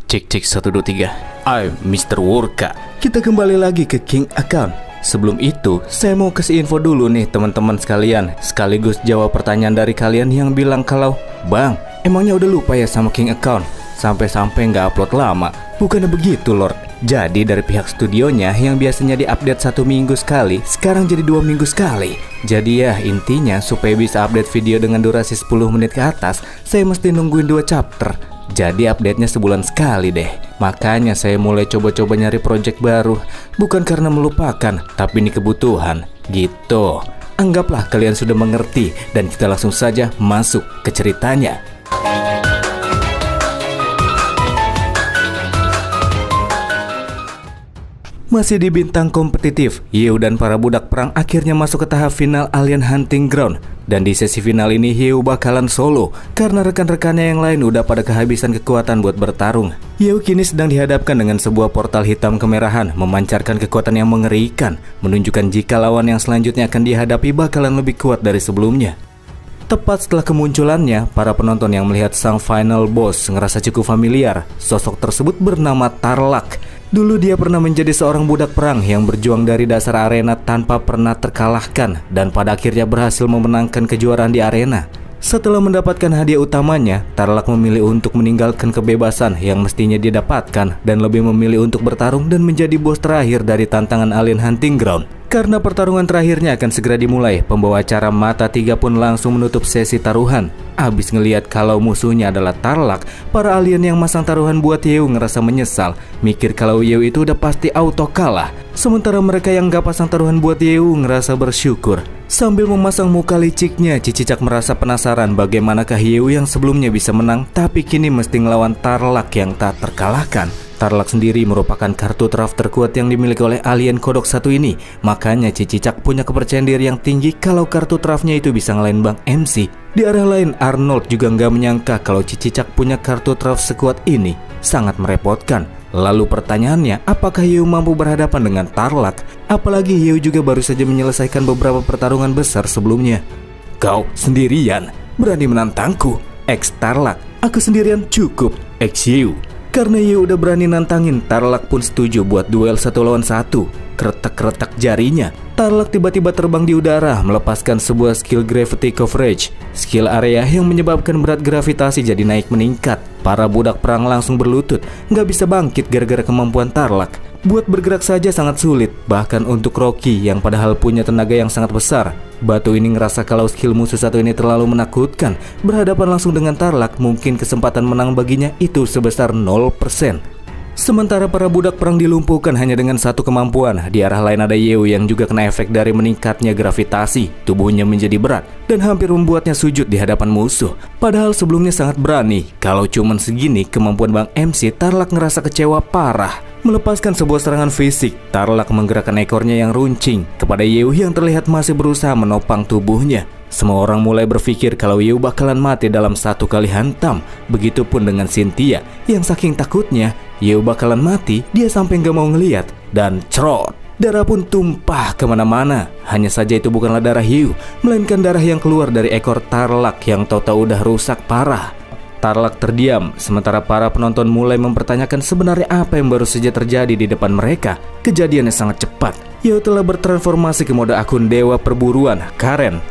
Cek cek 1 2 3. I'm Mr. Worka. Kita kembali lagi ke King Account. Sebelum itu, saya mau kasih info dulu nih teman-teman sekalian, sekaligus jawab pertanyaan dari kalian yang bilang kalau, "Bang, emangnya udah lupa ya sama King Account? Sampai-sampai nggak upload lama." Bukannya begitu, Lord. Jadi dari pihak studionya yang biasanya diupdate 1 minggu sekali, sekarang jadi 2 minggu sekali. Jadi ya intinya supaya bisa update video dengan durasi 10 menit ke atas, saya mesti nungguin 2 chapter. Jadi update-nya sebulan sekali deh. Makanya saya mulai coba-coba nyari project baru. Bukan karena melupakan, tapi ini kebutuhan. Gitu. Anggaplah kalian sudah mengerti. Dan kita langsung saja masuk ke ceritanya. Masih di bintang kompetitif, Hyew dan para budak perang akhirnya masuk ke tahap final Alien Hunting Ground. Dan di sesi final ini Hyew bakalan solo karena rekan-rekannya yang lain udah pada kehabisan kekuatan buat bertarung. Hyew kini sedang dihadapkan dengan sebuah portal hitam kemerahan, memancarkan kekuatan yang mengerikan, menunjukkan jika lawan yang selanjutnya akan dihadapi bakalan lebih kuat dari sebelumnya. Tepat setelah kemunculannya, para penonton yang melihat sang final boss ngerasa cukup familiar. Sosok tersebut bernama Tarlak. Dulu dia pernah menjadi seorang budak perang yang berjuang dari dasar arena tanpa pernah terkalahkan dan pada akhirnya berhasil memenangkan kejuaraan di arena. Setelah mendapatkan hadiah utamanya, Tarlak memilih untuk meninggalkan kebebasan yang mestinya dia dapatkan dan lebih memilih untuk bertarung dan menjadi bos terakhir dari tantangan Alien Hunting Ground. Karena pertarungan terakhirnya akan segera dimulai, pembawa acara Mata 3 pun langsung menutup sesi taruhan. Abis ngeliat kalau musuhnya adalah Tarlak, para alien yang masang taruhan buat Hyew ngerasa menyesal, mikir kalau Hyew itu udah pasti auto kalah. Sementara mereka yang gak pasang taruhan buat Hyew ngerasa bersyukur. Sambil memasang muka liciknya, Cicicak merasa penasaran bagaimanakah Hyew yang sebelumnya bisa menang, tapi kini mesti ngelawan Tarlak yang tak terkalahkan. Tarlak sendiri merupakan kartu traf terkuat yang dimiliki oleh alien kodok 1 ini. Makanya Cicicak punya kepercayaan diri yang tinggi kalau kartu trafnya itu bisa ngelain Bang MC. Di arah lain, Arnold juga nggak menyangka kalau Cicicak punya kartu traf sekuat ini. Sangat merepotkan. Lalu pertanyaannya, apakah Hyew mampu berhadapan dengan Tarlak? Apalagi Hyew juga baru saja menyelesaikan beberapa pertarungan besar sebelumnya. "Kau sendirian berani menantangku? Ex Tarlak, aku sendirian cukup. Ex Hyew." Karena Hyew udah berani nantangin, Tarlak pun setuju buat duel 1 lawan 1. Keretak-keretak jarinya, Tarlak tiba-tiba terbang di udara, melepaskan sebuah skill Gravity Coverage, skill area yang menyebabkan berat gravitasi jadi naik meningkat. Para budak perang langsung berlutut, nggak bisa bangkit gara-gara kemampuan Tarlak. Buat bergerak saja sangat sulit, bahkan untuk Rocky yang padahal punya tenaga yang sangat besar. Batu ini ngerasa kalau skill musuh satu ini terlalu menakutkan. Berhadapan langsung dengan Tarlak, mungkin kesempatan menang baginya itu sebesar 0%. Sementara para budak perang dilumpuhkan hanya dengan satu kemampuan. Di arah lain ada Hyew yang juga kena efek dari meningkatnya gravitasi. Tubuhnya menjadi berat dan hampir membuatnya sujud di hadapan musuh. Padahal sebelumnya sangat berani. Kalau cuman segini kemampuan Bang MC, Tarlak ngerasa kecewa parah. Melepaskan sebuah serangan fisik, Tarlak menggerakkan ekornya yang runcing kepada Hyew yang terlihat masih berusaha menopang tubuhnya. Semua orang mulai berpikir kalau Hyew bakalan mati dalam 1 kali hantam. Begitupun dengan Cynthia yang saking takutnya Hyew bakalan mati, dia sampai gak mau ngeliat. Dan cerot, darah pun tumpah kemana-mana. Hanya saja itu bukanlah darah Hyew, melainkan darah yang keluar dari ekor Tarlak yang tahu-tahu udah rusak parah. Tarlak terdiam, sementara para penonton mulai mempertanyakan sebenarnya apa yang baru saja terjadi di depan mereka. Kejadiannya sangat cepat. Hyew telah bertransformasi ke mode akun dewa perburuan, Karen,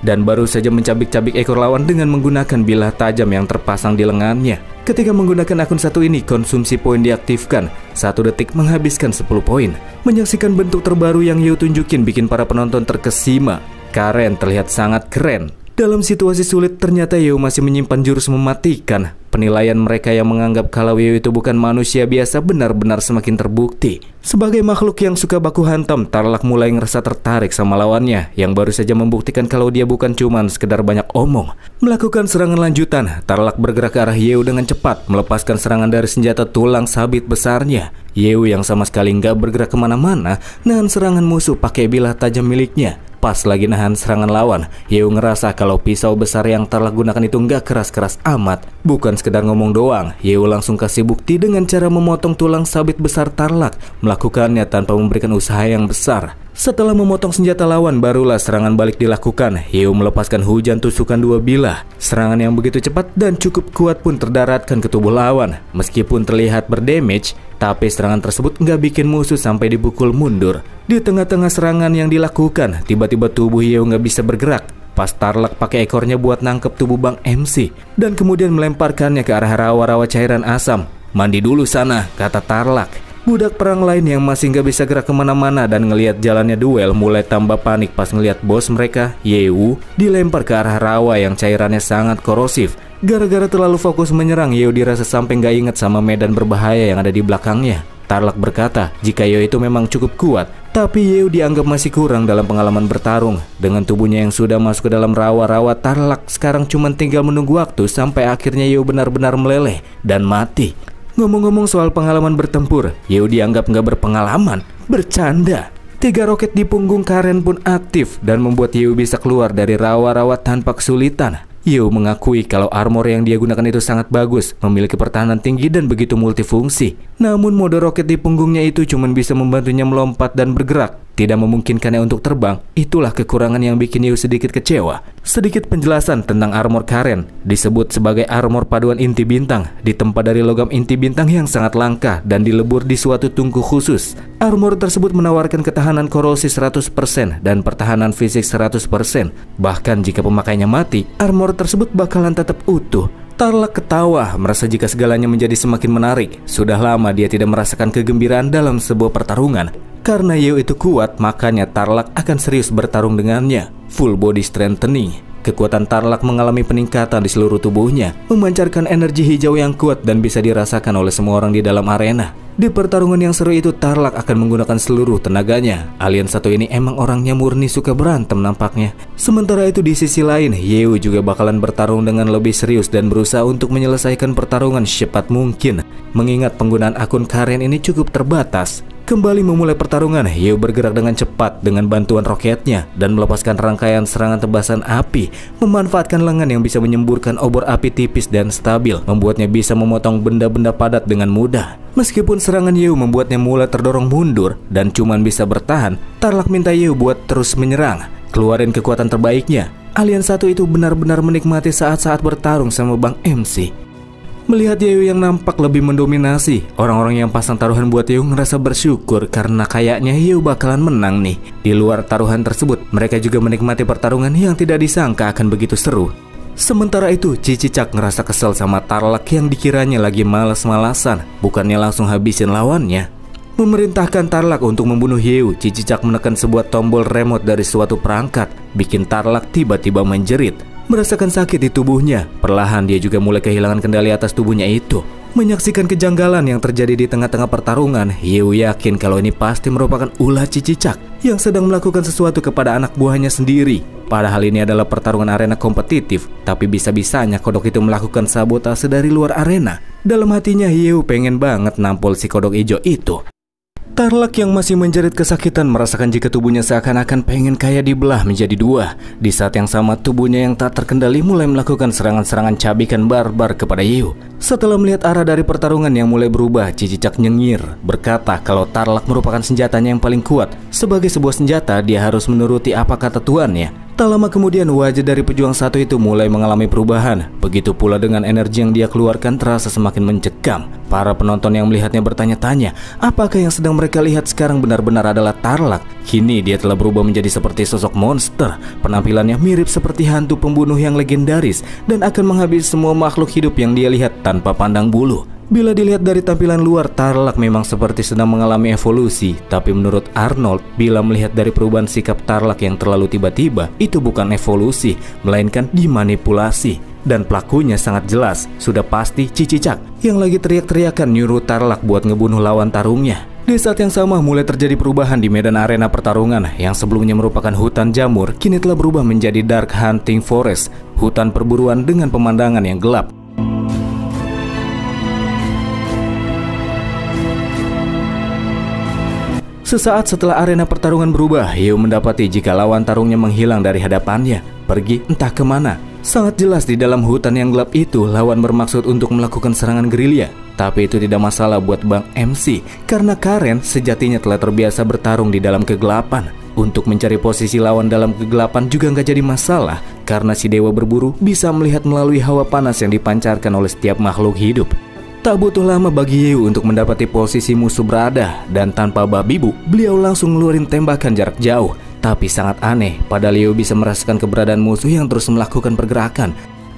dan baru saja mencabik-cabik ekor lawan dengan menggunakan bilah tajam yang terpasang di lengannya. Ketika menggunakan akun 1 ini, konsumsi poin diaktifkan. 1 detik menghabiskan 10 poin. Menyaksikan bentuk terbaru yang Hyew tunjukin bikin para penonton terkesima. Karen terlihat sangat keren. Dalam situasi sulit, ternyata Hyew masih menyimpan jurus mematikan. Penilaian mereka yang menganggap kalau Hyew itu bukan manusia biasa benar-benar semakin terbukti. Sebagai makhluk yang suka baku hantam, Tarlak mulai ngerasa tertarik sama lawannya yang baru saja membuktikan kalau dia bukan cuman sekedar banyak omong. Melakukan serangan lanjutan, Tarlak bergerak ke arah Hyew dengan cepat, melepaskan serangan dari senjata tulang sabit besarnya. Hyew yang sama sekali nggak bergerak kemana-mana, nahan serangan musuh pakai bilah tajam miliknya. Pas lagi nahan serangan lawan, Hyew ngerasa kalau pisau besar yang Tarlak gunakan itu nggak keras-keras amat. Bukan sekedar ngomong doang, Yeo langsung kasih bukti dengan cara memotong tulang sabit besar Tarlak. Melakukannya tanpa memberikan usaha yang besar. Setelah memotong senjata lawan, barulah serangan balik dilakukan. Yeo melepaskan hujan tusukan 2 bilah. Serangan yang begitu cepat dan cukup kuat pun terdaratkan ke tubuh lawan. Meskipun terlihat berdamage, tapi serangan tersebut nggak bikin musuh sampai dipukul mundur. Di tengah-tengah serangan yang dilakukan, tiba-tiba tubuh Yeo nggak bisa bergerak. Pas Tarlak pakai ekornya buat nangkep tubuh Bang MC dan kemudian melemparkannya ke arah rawa-rawa cairan asam. "Mandi dulu sana," kata Tarlak. Budak perang lain yang masih nggak bisa gerak kemana-mana dan ngelihat jalannya duel mulai tambah panik pas ngelihat bos mereka, Yeo, dilempar ke arah rawa yang cairannya sangat korosif. Gara-gara terlalu fokus menyerang, Yeo dirasa sampai nggak inget sama medan berbahaya yang ada di belakangnya. Tarlak berkata jika Yeo itu memang cukup kuat, tapi Yeo dianggap masih kurang dalam pengalaman bertarung. Dengan tubuhnya yang sudah masuk ke dalam rawa-rawa, Tarlak sekarang cuma tinggal menunggu waktu sampai akhirnya Yeo benar-benar meleleh dan mati. Ngomong-ngomong soal pengalaman bertempur, Yeo dianggap nggak berpengalaman. Bercanda. 3 roket di punggung Karen pun aktif dan membuat Yeo bisa keluar dari rawa-rawa tanpa kesulitan. Yeo mengakui kalau armor yang dia gunakan itu sangat bagus, memiliki pertahanan tinggi dan begitu multifungsi. Namun mode roket di punggungnya itu cuma bisa membantunya melompat dan bergerak, tidak memungkinkannya untuk terbang. Itulah kekurangan yang bikin Yeo sedikit kecewa. Sedikit penjelasan tentang armor Karen. Disebut sebagai armor paduan inti bintang, ditempa dari logam inti bintang yang sangat langka dan dilebur di suatu tungku khusus. Armor tersebut menawarkan ketahanan korosi 100% dan pertahanan fisik 100%. Bahkan jika pemakainya mati, armor tersebut bakalan tetap utuh. Tarlak ketawa, merasa jika segalanya menjadi semakin menarik. Sudah lama dia tidak merasakan kegembiraan dalam sebuah pertarungan. Karena Yeo itu kuat, makanya Tarlak akan serius bertarung dengannya. Full body strengthening. Kekuatan Tarlak mengalami peningkatan di seluruh tubuhnya, memancarkan energi hijau yang kuat dan bisa dirasakan oleh semua orang di dalam arena. Di pertarungan yang seru itu, Tarlak akan menggunakan seluruh tenaganya. Alien satu ini emang orangnya murni suka berantem nampaknya. Sementara itu di sisi lain, Yeo juga bakalan bertarung dengan lebih serius dan berusaha untuk menyelesaikan pertarungan secepat mungkin. Mengingat penggunaan akun Karen ini cukup terbatas. Kembali memulai pertarungan, Yeo bergerak dengan cepat dengan bantuan roketnya dan melepaskan rangkaian serangan tebasan api, memanfaatkan lengan yang bisa menyemburkan obor api tipis dan stabil, membuatnya bisa memotong benda-benda padat dengan mudah. Meskipun serangan Yeo membuatnya mulai terdorong mundur dan cuman bisa bertahan, Tarlak minta Yeo buat terus menyerang, keluarin kekuatan terbaiknya. Alien satu itu benar-benar menikmati saat-saat bertarung sama Bang MC. Melihat Yeo yang nampak lebih mendominasi, orang-orang yang pasang taruhan buat Yeo ngerasa bersyukur karena kayaknya Yeo bakalan menang nih. Di luar taruhan tersebut, mereka juga menikmati pertarungan yang tidak disangka akan begitu seru. Sementara itu, Cicicak ngerasa kesel sama Tarlak yang dikiranya lagi malas-malasan, bukannya langsung habisin lawannya. Memerintahkan Tarlak untuk membunuh Yeo, Cicicak menekan sebuah tombol remote dari suatu perangkat, bikin Tarlak tiba-tiba menjerit. Merasakan sakit di tubuhnya, perlahan dia juga mulai kehilangan kendali atas tubuhnya itu. Menyaksikan kejanggalan yang terjadi di tengah-tengah pertarungan, Yeo yakin kalau ini pasti merupakan ulah Cicicak yang sedang melakukan sesuatu kepada anak buahnya sendiri. Padahal ini adalah pertarungan arena kompetitif, tapi bisa-bisanya kodok itu melakukan sabotase dari luar arena. Dalam hatinya Yeo pengen banget nampol si kodok ijo itu. Tarlak yang masih menjerit kesakitan merasakan jika tubuhnya seakan-akan pengen kayak dibelah menjadi 2. Di saat yang sama tubuhnya yang tak terkendali mulai melakukan serangan-serangan cabikan barbar kepada Yeo. Setelah melihat arah dari pertarungan yang mulai berubah, Cicicak nyengir, berkata kalau Tarlak merupakan senjatanya yang paling kuat. Sebagai sebuah senjata, dia harus menuruti apa kata tuannya. Tak lama kemudian wajah dari pejuang satu itu mulai mengalami perubahan. Begitu pula dengan energi yang dia keluarkan terasa semakin mencekam. Para penonton yang melihatnya bertanya-tanya, apakah yang sedang mereka lihat sekarang benar-benar adalah Tarlak? Kini dia telah berubah menjadi seperti sosok monster. Penampilannya mirip seperti hantu pembunuh yang legendaris dan akan menghabisi semua makhluk hidup yang dia lihat tanpa pandang bulu. Bila dilihat dari tampilan luar, Tarlak memang seperti sedang mengalami evolusi. Tapi menurut Arnold, bila melihat dari perubahan sikap Tarlak yang terlalu tiba-tiba, itu bukan evolusi, melainkan dimanipulasi. Dan pelakunya sangat jelas, sudah pasti Cicicak yang lagi teriak-teriakan nyuruh Tarlak buat ngebunuh lawan tarungnya. Di saat yang sama mulai terjadi perubahan di medan arena pertarungan yang sebelumnya merupakan hutan jamur, kini telah berubah menjadi Dark Hunting Forest, hutan perburuan dengan pemandangan yang gelap. Sesaat setelah arena pertarungan berubah, Yeo mendapati jika lawan tarungnya menghilang dari hadapannya, pergi entah kemana. Sangat jelas di dalam hutan yang gelap itu lawan bermaksud untuk melakukan serangan gerilya. Tapi itu tidak masalah buat Bang MC karena Karen sejatinya telah terbiasa bertarung di dalam kegelapan. Untuk mencari posisi lawan dalam kegelapan juga nggak jadi masalah karena si dewa berburu bisa melihat melalui hawa panas yang dipancarkan oleh setiap makhluk hidup. Tak butuh lama bagi Yeu untuk mendapati posisi musuh berada dan tanpa babibu beliau langsung ngeluarin tembakan jarak jauh. Tapi sangat aneh, padahal Yeu bisa merasakan keberadaan musuh yang terus melakukan pergerakan.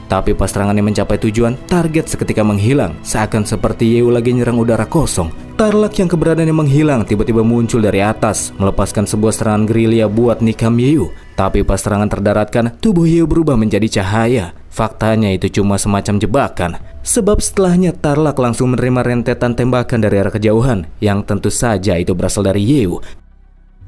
Tapi pas serangannya mencapai tujuan, target seketika menghilang, seakan seperti Yeu lagi nyerang udara kosong. Tarlak yang keberadaannya menghilang tiba-tiba muncul dari atas, melepaskan sebuah serangan gerilya buat nikam Yeu. Tapi pas serangan terdaratkan, tubuh Yeu berubah menjadi cahaya. Faktanya itu cuma semacam jebakan. Sebab setelahnya Tarlak langsung menerima rentetan tembakan dari arah kejauhan, yang tentu saja itu berasal dari Yeu.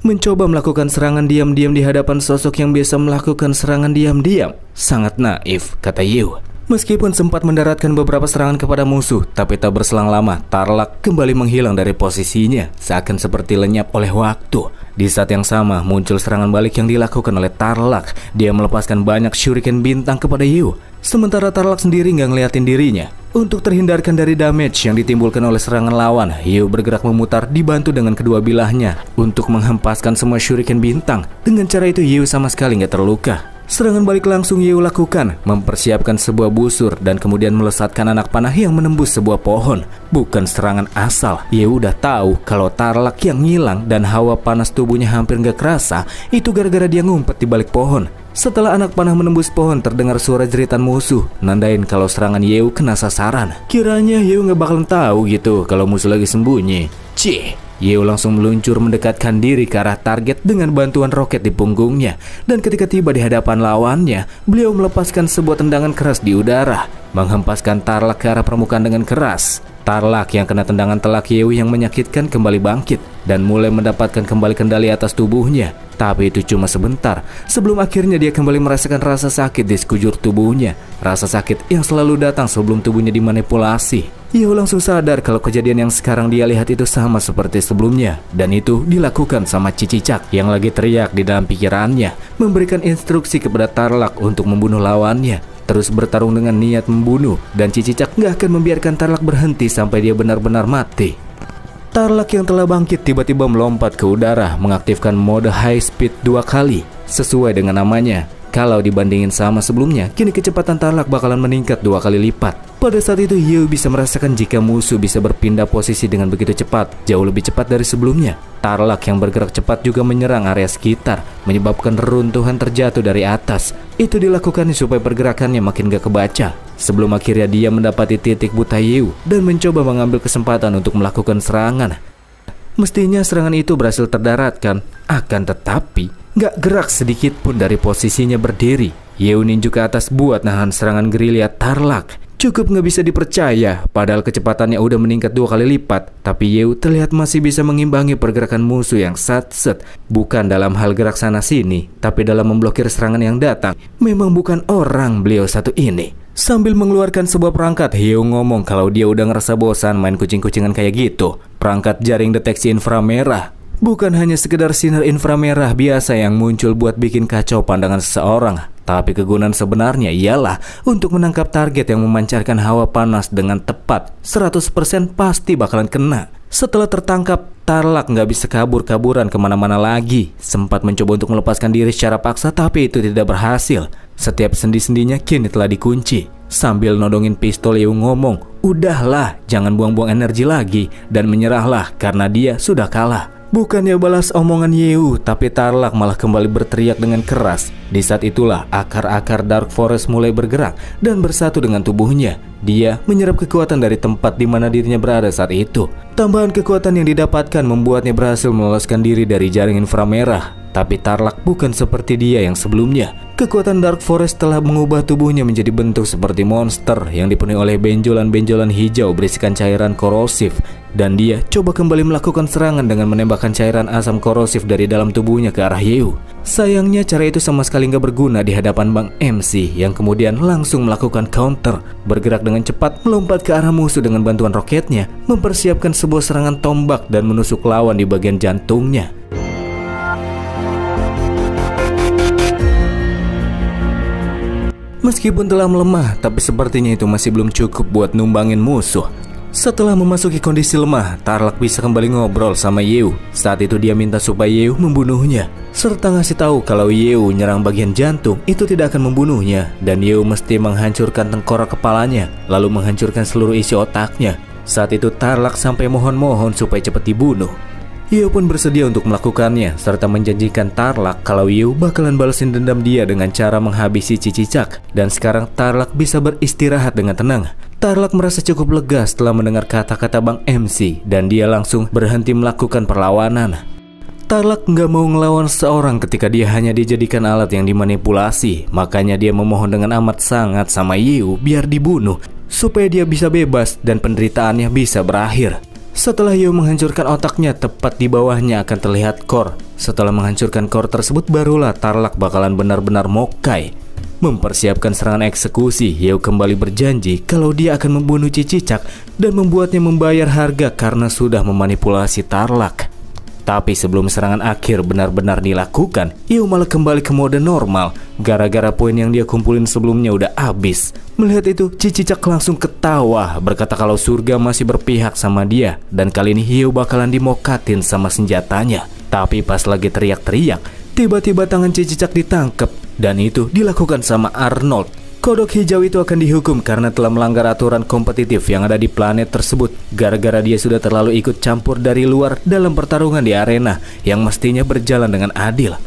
Mencoba melakukan serangan diam-diam di hadapan sosok yang biasa melakukan serangan diam-diam. Sangat naif, kata Yeu. Meskipun sempat mendaratkan beberapa serangan kepada musuh, tapi tak berselang lama, Tarlak kembali menghilang dari posisinya, seakan seperti lenyap oleh waktu. Di saat yang sama, muncul serangan balik yang dilakukan oleh Tarlak. Dia melepaskan banyak shuriken bintang kepada Yeu. Sementara Tarlak sendiri nggak ngeliatin dirinya. Untuk terhindarkan dari damage yang ditimbulkan oleh serangan lawan, Yeu bergerak memutar dibantu dengan kedua bilahnya untuk menghempaskan semua shuriken bintang. Dengan cara itu Yeu sama sekali nggak terluka. Serangan balik langsung Yeu lakukan, mempersiapkan sebuah busur dan kemudian melesatkan anak panah yang menembus sebuah pohon. Bukan serangan asal, Yeu udah tahu kalau Tarlak yang ngilang dan hawa panas tubuhnya hampir nggak kerasa, itu gara-gara dia ngumpet di balik pohon. Setelah anak panah menembus pohon, terdengar suara jeritan musuh, nandain kalau serangan Yeu kena sasaran. Kiranya Yeu nggak bakalan tahu gitu kalau musuh lagi sembunyi. Cih! Yeu langsung meluncur mendekatkan diri ke arah target dengan bantuan roket di punggungnya. Dan ketika tiba di hadapan lawannya, beliau melepaskan sebuah tendangan keras di udara, menghempaskan Tarlak ke arah permukaan dengan keras. Tarlak yang kena tendangan telak Yeu yang menyakitkan kembali bangkit dan mulai mendapatkan kembali kendali atas tubuhnya. Tapi itu cuma sebentar, sebelum akhirnya dia kembali merasakan rasa sakit di sekujur tubuhnya. Rasa sakit yang selalu datang sebelum tubuhnya dimanipulasi. Yeu langsung sadar kalau kejadian yang sekarang dia lihat itu sama seperti sebelumnya. Dan itu dilakukan sama Cicicak yang lagi teriak di dalam pikirannya, memberikan instruksi kepada Tarlak untuk membunuh lawannya. Terus bertarung dengan niat membunuh, dan Cicicak gak akan membiarkan Tarlak berhenti sampai dia benar-benar mati. Tarlak yang telah bangkit tiba-tiba melompat ke udara, mengaktifkan mode high speed 2 kali. Sesuai dengan namanya, kalau dibandingin sama sebelumnya, kini kecepatan Tarlak bakalan meningkat 2 kali lipat. Pada saat itu Yeu bisa merasakan jika musuh bisa berpindah posisi dengan begitu cepat, jauh lebih cepat dari sebelumnya. Tarlak yang bergerak cepat juga menyerang area sekitar, menyebabkan reruntuhan terjatuh dari atas. Itu dilakukan supaya pergerakannya makin gak kebaca. Sebelum akhirnya dia mendapati titik buta Yeu dan mencoba mengambil kesempatan untuk melakukan serangan. Mestinya serangan itu berhasil terdaratkan, akan tetapi gak gerak sedikit pun dari posisinya berdiri. Yeu ninju ke atas buat nahan serangan gerilya Tarlak. Cukup nggak bisa dipercaya, padahal kecepatannya udah meningkat 2 kali lipat. Tapi Yeu terlihat masih bisa mengimbangi pergerakan musuh yang satset. Bukan dalam hal gerak sana sini, tapi dalam memblokir serangan yang datang. Memang bukan orang beliau satu ini. Sambil mengeluarkan sebuah perangkat, Yeu ngomong kalau dia udah ngerasa bosan main kucing-kucingan kayak gitu. Perangkat jaring deteksi inframerah. Bukan hanya sekedar sinar inframerah biasa yang muncul buat bikin kacau pandangan seseorang, tapi kegunaan sebenarnya ialah untuk menangkap target yang memancarkan hawa panas dengan tepat. 100% pasti bakalan kena. Setelah tertangkap, Tarlak nggak bisa kabur-kaburan kemana-mana lagi. Sempat mencoba untuk melepaskan diri secara paksa, tapi itu tidak berhasil. Setiap sendi-sendinya kini telah dikunci. Sambil nodongin pistol, Yeu ngomong, "Udahlah, jangan buang-buang energi lagi dan menyerahlah karena dia sudah kalah." Bukannya balas omongan Yeu, tapi Tarlak malah kembali berteriak dengan keras. Di saat itulah akar-akar Dark Forest mulai bergerak dan bersatu dengan tubuhnya. Dia menyerap kekuatan dari tempat di mana dirinya berada saat itu. Tambahan kekuatan yang didapatkan membuatnya berhasil meloloskan diri dari jaring inframerah. Tapi Tarlak bukan seperti dia yang sebelumnya. Kekuatan Dark Forest telah mengubah tubuhnya menjadi bentuk seperti monster yang dipenuhi oleh benjolan-benjolan hijau berisikan cairan korosif. Dan dia coba kembali melakukan serangan dengan menembakkan cairan asam korosif dari dalam tubuhnya ke arah Yeu. Sayangnya cara itu sama sekali nggak berguna di hadapan Bang MC yang kemudian langsung melakukan counter. Bergerak dengan cepat melompat ke arah musuh dengan bantuan roketnya, mempersiapkan sebuah serangan tombak dan menusuk lawan di bagian jantungnya. Meskipun telah melemah, tapi sepertinya itu masih belum cukup buat numbangin musuh. Setelah memasuki kondisi lemah, Tarlak bisa kembali ngobrol sama Yeu. Saat itu dia minta supaya Yeu membunuhnya, serta ngasih tahu kalau Yeu nyerang bagian jantung itu tidak akan membunuhnya, dan Yeu mesti menghancurkan tengkorak kepalanya, lalu menghancurkan seluruh isi otaknya. Saat itu Tarlak sampai mohon-mohon supaya cepat dibunuh. Yeu pun bersedia untuk melakukannya, serta menjanjikan Tarlak kalau Yeu bakalan balesin dendam dia dengan cara menghabisi Cicicak. Dan sekarang Tarlak bisa beristirahat dengan tenang. Tarlak merasa cukup lega setelah mendengar kata-kata Bang MC, dan dia langsung berhenti melakukan perlawanan. Tarlak nggak mau ngelawan seorang ketika dia hanya dijadikan alat yang dimanipulasi. Makanya dia memohon dengan amat sangat sama Yeu biar dibunuh, supaya dia bisa bebas dan penderitaannya bisa berakhir. Setelah Yeu menghancurkan otaknya, tepat di bawahnya akan terlihat core. Setelah menghancurkan core tersebut, barulah Tarlak bakalan benar-benar mokai. Mempersiapkan serangan eksekusi, Yeu kembali berjanji kalau dia akan membunuh Cicicak dan membuatnya membayar harga karena sudah memanipulasi Tarlak. Tapi sebelum serangan akhir benar-benar dilakukan, Yeu malah kembali ke mode normal. Gara-gara poin yang dia kumpulin sebelumnya udah habis. Melihat itu, Cicicak langsung ketawa, berkata kalau surga masih berpihak sama dia, dan kali ini Yeu bakalan dimokatin sama senjatanya. Tapi pas lagi teriak-teriak, tiba-tiba tangan Cicicak ditangkap, dan itu dilakukan sama Arnold. Kodok hijau itu akan dihukum karena telah melanggar aturan kompetitif yang ada di planet tersebut, gara-gara dia sudah terlalu ikut campur dari luar dalam pertarungan di arena yang mestinya berjalan dengan adil.